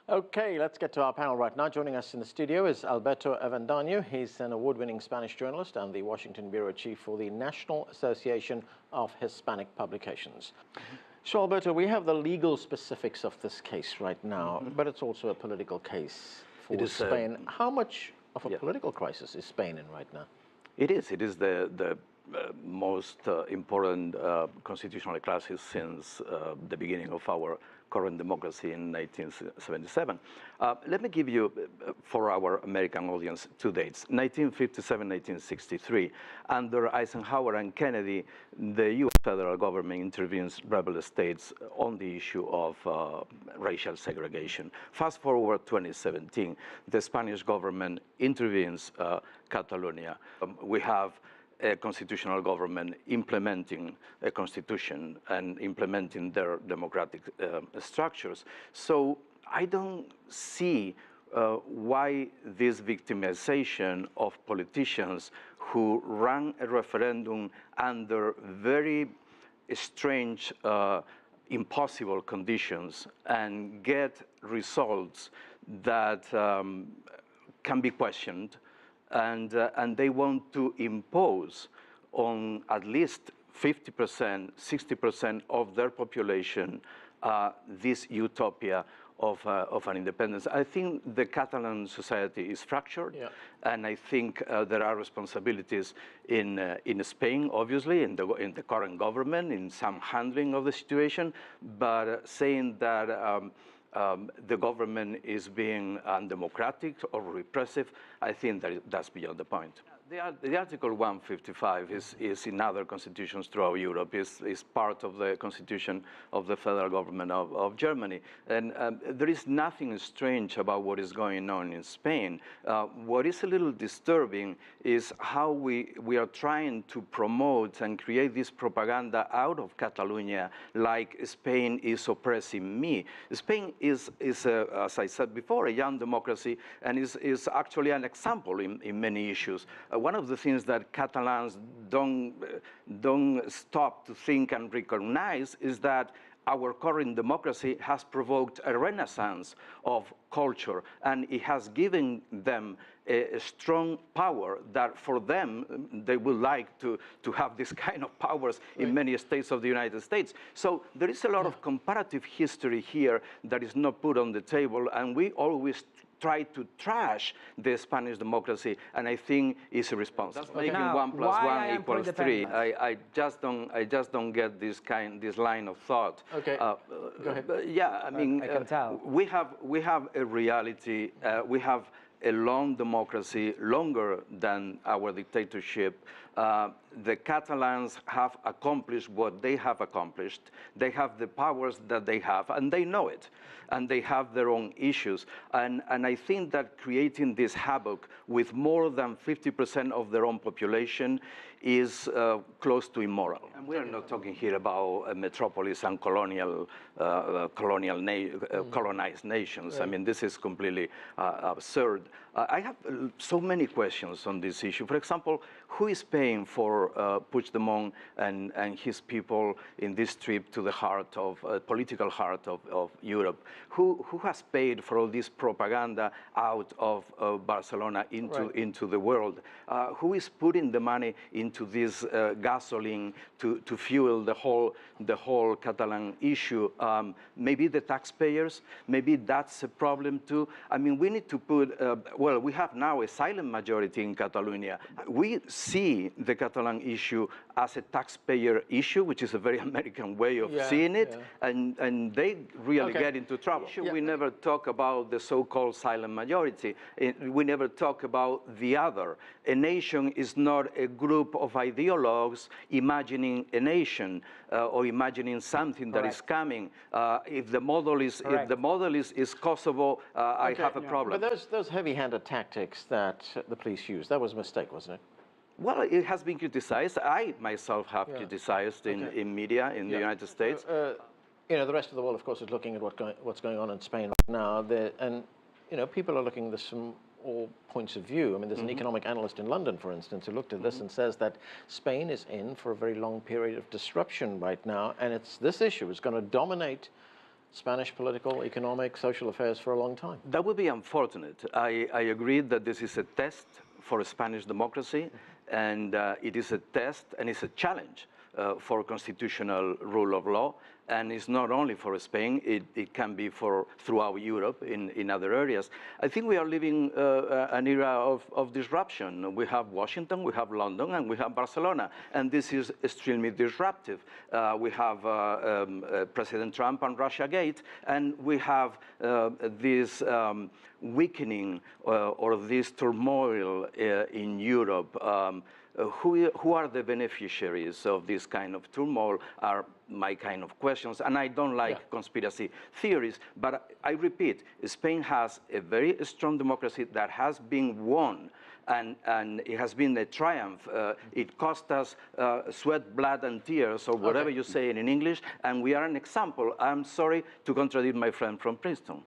Okay, let's get to our panel right now. Joining us in the studio is Alberto Avendaño. He's an award-winning Spanish journalist and the Washington bureau chief for the National Association of Hispanic Publications. So, Alberto, we have the legal specifics of this case right now, but it's also a political case for Spain. How much of a political crisis is Spain in right now? It is. It is the most important constitutional crisis since the beginning of our current democracy in 1977. Let me give you, for our American audience, two dates. 1957, 1963. Under Eisenhower and Kennedy, the U.S. federal government intervenes rebel states on the issue of racial segregation. Fast forward 2017, the Spanish government intervenes Catalonia. We have a constitutional government implementing a constitution and implementing their democratic structures. So I don't see why this victimization of politicians who ran a referendum under very strange, impossible conditions and get results that can be questioned, and they want to impose on at least 50%, 60% of their population this utopia of an independence. I think the Catalan society is fractured, and I think there are responsibilities in Spain, obviously, in the current government, in some handling of the situation, but saying that the government is being undemocratic or repressive, I think that's beyond the point. The Article 155 is in other constitutions throughout Europe, is part of the constitution of the federal government of Germany. And there is nothing strange about what is going on in Spain. What is a little disturbing is how we are trying to promote and create this propaganda out of Catalonia, like Spain is oppressing me. Spain is as I said before, a young democracy, and is actually an example in many issues. One of the things that Catalans don't stop to think and recognize is that our current democracy has provoked a renaissance of culture, and it has given them a strong power that for them, they would like to have this kind of powers in many states of the United States. So there is a lot of comparative history here that is not put on the table, and we always try to trash the Spanish democracy, and I think it's irresponsible. Making 1 + 1 equals 3. I just don't get this line of thought. Okay, go ahead. Yeah, I mean, I can tell. we have a reality. We have a long democracy, longer than our dictatorship. The Catalans have accomplished what they have accomplished. They have the powers that they have, and they know it. And they have their own issues. And I think that creating this havoc with more than 50% of their own population is close to immoral. And we are not talking here about a metropolis and colonized nations. Right. I mean, this is completely absurd. I have so many questions on this issue. For example, who is paying for Puigdemont and his people in this trip to the heart of political heart of Europe? Who has paid for all this propaganda out of Barcelona into the world? Who is putting the money into this gasoline to fuel the whole Catalan issue? Maybe the taxpayers. Maybe that's a problem too. I mean, we need to put. Well, we have now a silent majority in Catalonia. We see the Catalan issue as a taxpayer issue, which is a very American way of seeing it, and they really get into trouble. We never talk about the so-called silent majority. We never talk about the other. A nation is not a group of ideologues imagining a nation or imagining something that is coming. If the model is Kosovo, I have a problem. But those heavy-handed tactics that the police used, that was a mistake, wasn't it? Well, it has been criticized. I myself have criticized in media in the United States. You know, the rest of the world, of course, is looking at what's going on in Spain right now. And, you know, people are looking at this from all points of view. I mean, there's an economic analyst in London, for instance, who looked at this and says that Spain is in for a very long period of disruption right now, and this issue is going to dominate Spanish political, economic, social affairs for a long time. That would be unfortunate. I agree that this is a test for Spanish democracy, and it is a test and it's a challenge for constitutional rule of law. And it's not only for Spain, it can be for throughout Europe in other areas. I think we are living an era of disruption. We have Washington, we have London, and we have Barcelona. And this is extremely disruptive. We have President Trump and Russiagate, and we have this weakening or this turmoil in Europe. Who are the beneficiaries of this kind of turmoil are my kind of questions. And I don't like conspiracy theories, but I repeat, Spain has a very strong democracy that has been won, and it has been a triumph. It cost us sweat, blood, and tears, or whatever you say in English, and we are an example. I'm sorry to contradict my friend from Princeton.